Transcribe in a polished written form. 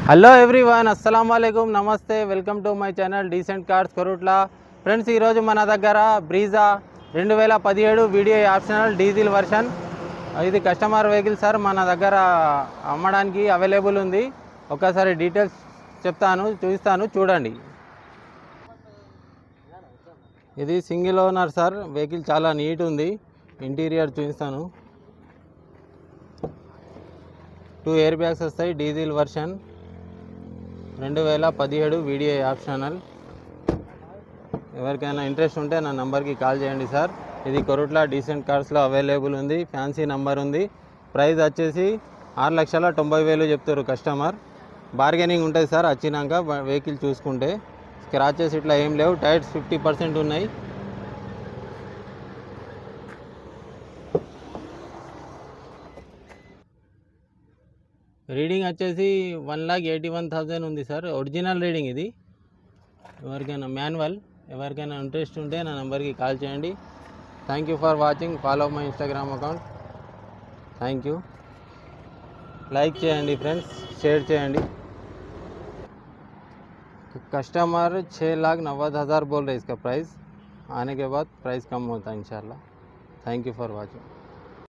Hello everyone, అస్సలం వాలేకుమ్, నమస్తే, welcome to my channel decent cars Korutla. Friends, ఈరోజు మన దగ్గర Brezza 2017 video optional diesel version. ఇది కస్టమర్ వెహికల్ సార్, మన దగ్గర అమ్మడానికి అవైలబుల్ ఉంది. ఒకసారి డీటెయిల్స్ చెప్తాను, చూపిస్తాను, చూడండి. ఇది సింగిల్ ఓనర్ సార్, వెహికల్ చాలా నీట్ ఉంది. ఇంటీరియర్ చూపిస్తాను. 2 ఎయిర్ బ్యాగ్స్ వస్తాయి. Diesel version 2017 video optional. ఎవరికైనా ఇంట్రెస్ట్ ఉంటే నా నంబర్కి కాల్ చేయండి సార్. ఇది కొరుట్ల డీసెంట్ కార్స్లో అవైలబుల్ ఉంది. ఫ్యాన్సీ నంబర్ ఉంది. ప్రైస్ వచ్చేసి 6,90,000 చెప్తారు కస్టమర్. బార్గెనింగ్ ఉంటుంది సార్ వచ్చినాక వెహికల్ చూసుకుంటే. స్క్రాచెస్ ఇట్లా ఏం లేవు. టైర్స్ 50% ఉన్నాయి. రీడింగ్ వచ్చేసి 1,81,000 ఉంది సార్. ఒరిజినల్ రీడింగ్ ఇది. ఎవరికైనా మాన్యువల్, ఎవరికైనా ఇంట్రెస్ట్ ఉంటే నా నెంబర్కి కాల్ చేయండి. Thank you for watching. Follow my Instagram account. Thank you. Like చేయండి ఫ్రెండ్స్, షేర్ చేయండి. कस्टमर 6,90,000 बोल रहे इसका प्राइस. आने के बाद प्राइस कम होता है इंशाल्लाह. Thank you for watching.